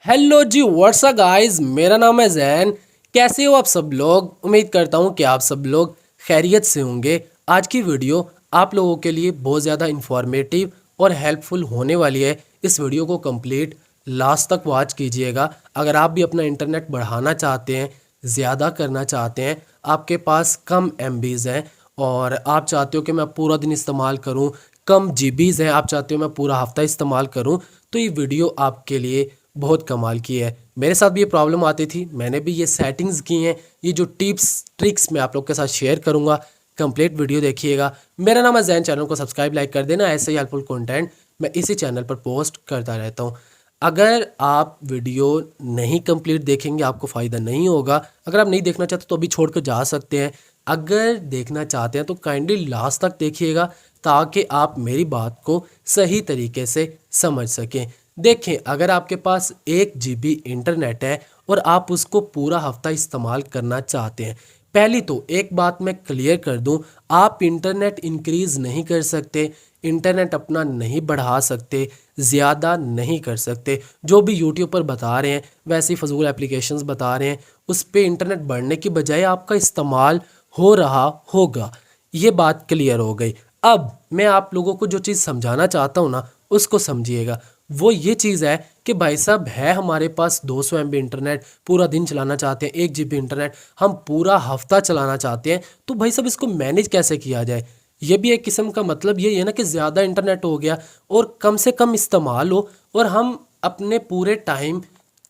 Hello जी, WhatsApp guys, मेरा नाम है जैन। कैसे हो आप सब लोग? उम्मीद करता हूँ कि आप सब लोग खैरियत से होंगे। आज की वीडियो आप लोगों के लिए बहुत ज़्यादा इंफॉर्मेटिव और हेल्पफुल होने वाली है। इस वीडियो को कंप्लीट लास्ट तक वॉच कीजिएगा। अगर आप भी अपना इंटरनेट बढ़ाना चाहते हैं, ज़्यादा करना चाहते हैं, आपके पास कम एमबीज़ हैं और आप चाहते हो कि मैं पूरा दिन इस्तेमाल करूं, कम जीबीज़ हैं, आप चाहते हो मैं पूरा हफ्ता इस्तेमाल करूं, तो ये वीडियो आपके लिए बहुत कमाल की है। मेरे साथ भी ये प्रॉब्लम आती थी, मैंने भी ये सेटिंग्स की हैं। ये जो टिप्स ट्रिक्स मैं आप लोग के साथ शेयर करूंगा, कंप्लीट वीडियो देखिएगा। मेरा नाम है जैन, चैनल को सब्सक्राइब लाइक कर देना। ऐसे ही हेल्पफुल कंटेंट मैं इसी चैनल पर पोस्ट करता रहता हूँ। अगर आप वीडियो नहीं कंप्लीट देखेंगे आपको फ़ायदा नहीं होगा। अगर आप नहीं देखना चाहते तो अभी छोड़ कर जा सकते हैं। अगर देखना चाहते हैं तो काइंडली लास्ट तक देखिएगा ताकि आप मेरी बात को सही तरीके से समझ सकें। देखें, अगर आपके पास 1 GB इंटरनेट है और आप उसको पूरा हफ्ता इस्तेमाल करना चाहते हैं, पहली तो एक बात मैं क्लियर कर दूं, आप इंटरनेट इंक्रीज़ नहीं कर सकते, इंटरनेट अपना नहीं बढ़ा सकते, ज़्यादा नहीं कर सकते। जो भी यूट्यूब पर बता रहे हैं वैसी फजूल एप्लीकेशंस बता रहे हैं, उस पर इंटरनेट बढ़ने की बजाय आपका इस्तेमाल हो रहा होगा। ये बात क्लियर हो गई। अब मैं आप लोगों को जो चीज़ समझाना चाहता हूँ ना, उसको समझिएगा। वो ये चीज़ है कि भाई साहब, है हमारे पास 200 MB इंटरनेट, पूरा दिन चलाना चाहते हैं, 1 GB इंटरनेट हम पूरा हफ्ता चलाना चाहते हैं, तो भाई साहब इसको मैनेज कैसे किया जाए? ये भी एक किस्म का मतलब ये है ना कि ज़्यादा इंटरनेट हो गया और कम से कम इस्तेमाल हो और हम अपने पूरे टाइम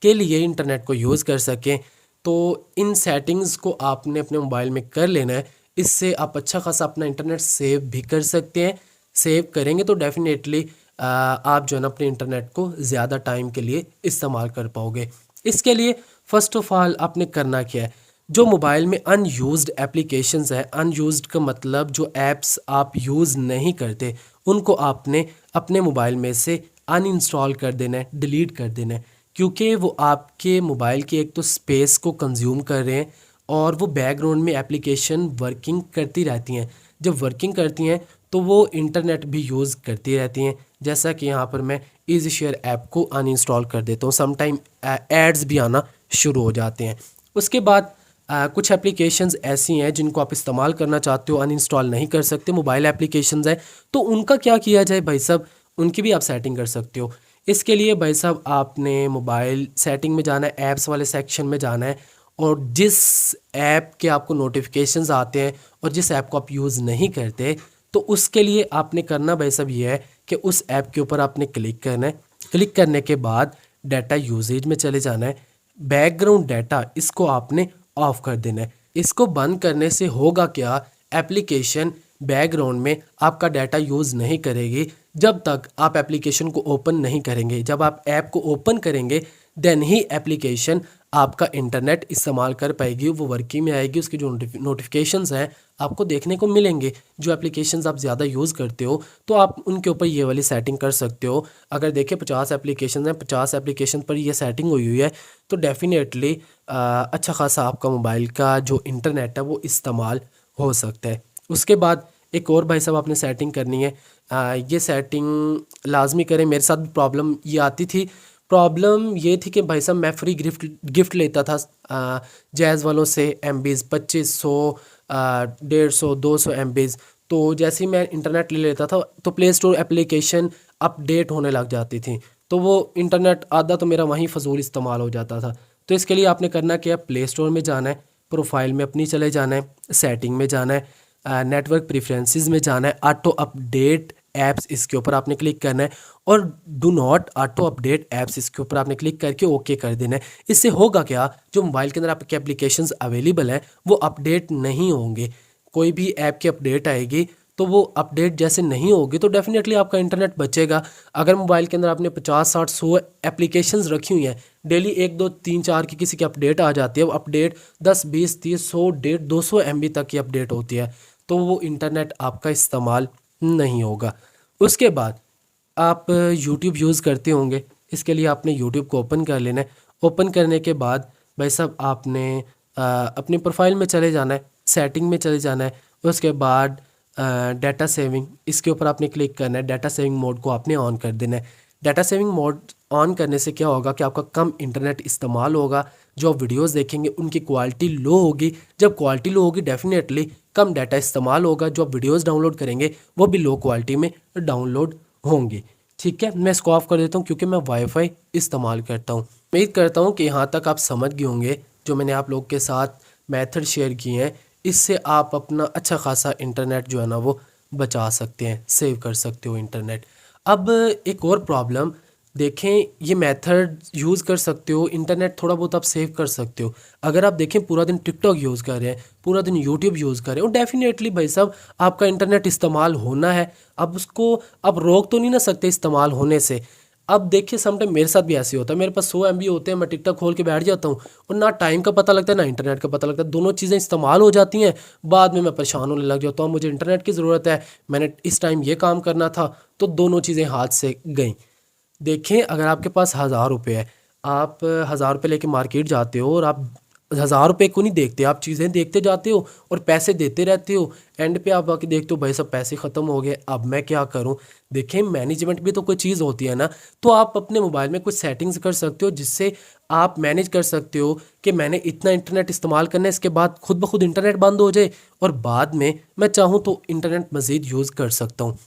के लिए इंटरनेट को यूज़ कर सकें। तो इन सेटिंग्स को आपने अपने मोबाइल में कर लेना है। इससे आप अच्छा खासा अपना इंटरनेट सेव भी कर सकते हैं। सेव करेंगे तो डेफिनेटली आप जो है ना अपने इंटरनेट को ज़्यादा टाइम के लिए इस्तेमाल कर पाओगे। इसके लिए फ़र्स्ट ऑफ़ ऑल आपने करना क्या है, जो मोबाइल में अनयूज्ड एप्लीकेशंस है, अनयूज्ड का मतलब जो ऐप्स आप यूज़ नहीं करते, उनको आपने अपने मोबाइल में से अनइंस्टॉल कर देना है, डिलीट कर देना है। क्योंकि वो आपके मोबाइल की एक तो स्पेस को कंज्यूम कर रहे हैं और वो बैकग्राउंड में एप्लीकेशन वर्किंग करती रहती हैं। जब वर्किंग करती हैं तो वो इंटरनेट भी यूज़ करती रहती हैं। जैसा कि यहाँ पर मैं ईजी शेयर ऐप को अनइंस्टॉल कर देता हूँ, समटाइम एड्स भी आना शुरू हो जाते हैं। उसके बाद कुछ एप्लीकेशंस ऐसी हैं जिनको आप इस्तेमाल करना चाहते हो, अनइंस्टॉल नहीं कर सकते, मोबाइल एप्लीकेशंस हैं, तो उनका क्या किया जाए भाई साहब? उनकी भी आप सेटिंग कर सकते हो। इसके लिए भाई साहब आपने मोबाइल सेटिंग में जाना है, ऐप्स वाले सेक्शन में जाना है और जिस ऐप के आपको नोटिफिकेशंस आते हैं और जिस ऐप को आप यूज़ नहीं करते, तो उसके लिए आपने करना भाई साहब ये है कि उस ऐप के ऊपर आपने क्लिक करना है। क्लिक करने के बाद डाटा यूजेज में चले जाना है। बैकग्राउंड डाटा इसको आपने ऑफ कर देना है। इसको बंद करने से होगा क्या, एप्लीकेशन बैकग्राउंड में आपका डाटा यूज़ नहीं करेगी जब तक आप एप्लीकेशन को ओपन नहीं करेंगे। जब आप ऐप को ओपन करेंगे देन ही एप्लीकेशन आपका इंटरनेट इस्तेमाल कर पाएगी, वो वर्किंग में आएगी, उसकी जो नोटिफिकेशंस हैं आपको देखने को मिलेंगे। जो एप्लीकेशंस आप ज़्यादा यूज़ करते हो तो आप उनके ऊपर ये वाली सेटिंग कर सकते हो। अगर देखिए 50 एप्लीकेशन हैं, 50 एप्लीकेशन पर ये सेटिंग हुई है तो डेफिनेटली अच्छा खासा आपका मोबाइल का जो इंटरनेट है वो इस्तेमाल हो सकता है। उसके बाद एक और भाई साहब आपने सेटिंग करनी है। ये सेटिंग लाजमी करें। मेरे साथ भी प्रॉब्लम ये आती थी। प्रॉब्लम ये थी कि भाई साहब मैं फ्री गिफ्ट लेता था जैज़ वालों से, MBs 2500 150 200 MBs। तो जैसे ही मैं इंटरनेट ले लेता था तो प्ले स्टोर एप्लीकेशन अपडेट होने लग जाती थी, तो वो इंटरनेट आधा तो मेरा वहीं फजूल इस्तेमाल हो जाता था। तो इसके लिए आपने करना क्या है, प्ले स्टोर में जाना है, प्रोफाइल में अपनी चले जाना है, सेटिंग में जाना है, नेटवर्क प्रेफरेंसेस में जाना है, ऑटो अपडेट ऐप्स इसके ऊपर आपने क्लिक करना है और do not auto update apps इसके ऊपर आपने क्लिक करके ओके कर देना है। इससे होगा क्या, जो मोबाइल के अंदर आपके एप्लीकेशंस अवेलेबल हैं वो अपडेट नहीं होंगे। कोई भी ऐप की अपडेट आएगी तो वो अपडेट जैसे नहीं होगी तो डेफिनेटली आपका इंटरनेट बचेगा। अगर मोबाइल के अंदर आपने 50 60 100 एप्लीकेशंस रखी हुई हैं, डेली 1 2 3 4 की किसी की अपडेट आ जाती है, वो अपडेट 10 20 30 100 150 200 MB तक की अपडेट होती है, तो वो इंटरनेट आपका इस्तेमाल नहीं होगा। उसके बाद आप यूट्यूब यूज़ करते होंगे, इसके लिए आपने यूट्यूब को ओपन कर लेना है। ओपन करने के बाद भाई साहब आपने अपनी प्रोफाइल में चले जाना है, सेटिंग में चले जाना है। उसके बाद डाटा सेविंग इसके ऊपर आपने क्लिक करना है, डाटा सेविंग मोड को आपने ऑन कर देना है। डाटा सेविंग मोड ऑन करने से क्या होगा कि आपका कम इंटरनेट इस्तेमाल होगा, जो आप वीडियोस देखेंगे उनकी क्वालिटी लो होगी। जब क्वालिटी लो होगी डेफिनेटली कम डाटा इस्तेमाल होगा, जो आप वीडियोस डाउनलोड करेंगे वो भी लो क्वालिटी में डाउनलोड होंगी। ठीक है, मैं इसको ऑफ कर देता हूँ क्योंकि मैं वाईफाई इस्तेमाल करता हूँ। उम्मीद करता हूँ कि यहाँ तक आप समझ गए होंगे जो मैंने आप लोग के साथ मेथड शेयर किए हैं। इससे आप अपना अच्छा खासा इंटरनेट जो है ना वो बचा सकते हैं, सेव कर सकते हो इंटरनेट। अब एक और प्रॉब्लम देखें, ये मेथड यूज़ कर सकते हो, इंटरनेट थोड़ा बहुत आप सेव कर सकते हो। अगर आप देखें पूरा दिन टिकटॉक यूज़ कर रहे हैं, पूरा दिन यूट्यूब यूज़ कर रहे हो, डेफिनेटली भाई साहब आपका इंटरनेट इस्तेमाल होना है। अब उसको अब रोक तो नहीं ना सकते इस्तेमाल होने से। अब देखिए समटाइम मेरे साथ भी ऐसे होता है, मेरे पास 100 MB होते हैं, मैं टिकटॉक खोल के बैठ जाता हूँ और ना टाइम का पता लगता है ना इंटरनेट का पता लगता है, दोनों चीज़ें इस्तेमाल हो जाती हैं। बाद में मैं परेशान होने लग जाता हूँ, मुझे इंटरनेट की ज़रूरत है, मैंने इस टाइम ये काम करना था, तो दोनों चीज़ें हाथ से गई। देखें अगर आपके पास 1000 रुपये है, आप 1000 रुपये लेके मार्केट जाते हो और आप 1000 रुपये को नहीं देखते, आप चीज़ें देखते जाते हो और पैसे देते रहते हो। एंड पे आप आके देखते हो भाई सब पैसे ख़त्म हो गए, अब मैं क्या करूं। देखें मैनेजमेंट भी तो कोई चीज़ होती है ना, तो आप अपने मोबाइल में कुछ सेटिंग्स कर सकते हो जिससे आप मैनेज कर सकते हो कि मैंने इतना इंटरनेट इस्तेमाल करना है, इसके बाद खुद ब खुद इंटरनेट बंद हो जाए और बाद में मैं चाहूँ तो इंटरनेट मज़ीद यूज़ कर सकता हूँ।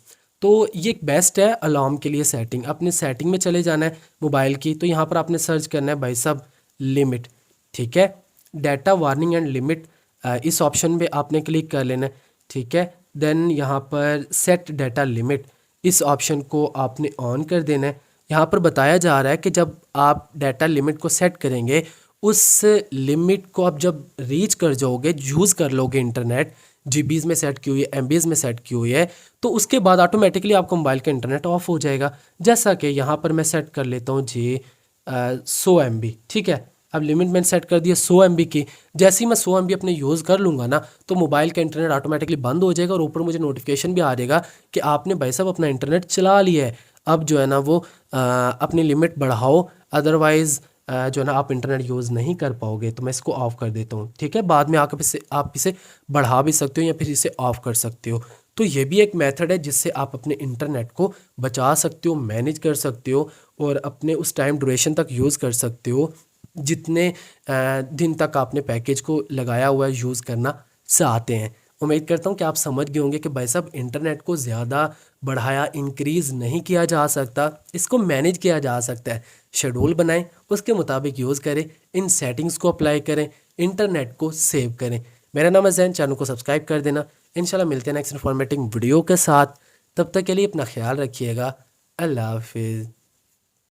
तो ये एक बेस्ट है अलार्म के लिए सेटिंग। अपने सेटिंग में चले जाना है मोबाइल की, तो यहाँ पर आपने सर्च करना है भाई साहब लिमिट। ठीक है, डाटा वार्निंग एंड लिमिट, इस ऑप्शन पे आपने क्लिक कर लेना है। ठीक है, देन यहाँ पर सेट डाटा लिमिट, इस ऑप्शन को आपने ऑन कर देना है। यहाँ पर बताया जा रहा है कि जब आप डाटा लिमिट को सेट करेंगे, उस लिमिट को आप जब रीच कर जाओगे, यूज़ कर लोगे इंटरनेट, जीबीज़ में सेट की हुई है, एमबीज़ में सेट की हुई है, तो उसके बाद ऑटोमेटिकली आपका मोबाइल का इंटरनेट ऑफ हो जाएगा। जैसा कि यहाँ पर मैं सेट कर लेता हूँ जी 100 MB। ठीक है, अब लिमिट मैंने सेट कर दी है 100 MB की। जैसे ही मैं 100 MB अपने यूज़ कर लूँगा ना, तो मोबाइल का इंटरनेट ऑटोमेटिकली बंद हो जाएगा और ऊपर मुझे नोटिफिकेशन भी आ जाएगा कि आपने भाई साहब अपना इंटरनेट चला लिया है। अब जो है ना वो अपनी लिमिट बढ़ाओ, अदरवाइज़ जो है ना आप इंटरनेट यूज़ नहीं कर पाओगे। तो मैं इसको ऑफ़ कर देता हूँ। ठीक है, बाद में आकर आप इसे बढ़ा भी सकते हो या फिर इसे ऑफ़ कर सकते हो। तो ये भी एक मेथड है जिससे आप अपने इंटरनेट को बचा सकते हो, मैनेज कर सकते हो और अपने उस टाइम ड्यूरेशन तक यूज़ कर सकते हो जितने दिन तक आपने पैकेज को लगाया हुआ है यूज़ करना चाहते हैं। उम्मीद करता हूँ कि आप समझ गए होंगे कि भाई साहब इंटरनेट को ज़्यादा बढ़ाया इंक्रीज़ नहीं किया जा सकता, इसको मैनेज किया जा सकता है। शेड्यूल बनाएं, उसके मुताबिक यूज़ करें, इन सेटिंग्स को अप्लाई करें, इंटरनेट को सेव करें। मेरा नाम है जैन, चैनल को सब्सक्राइब कर देना। इंशाल्लाह मिलते हैं नेक्स्ट इन्फॉर्मेटिव वीडियो के साथ। तब तक के लिए अपना ख्याल रखिएगा। अल्लाह हाफिज़।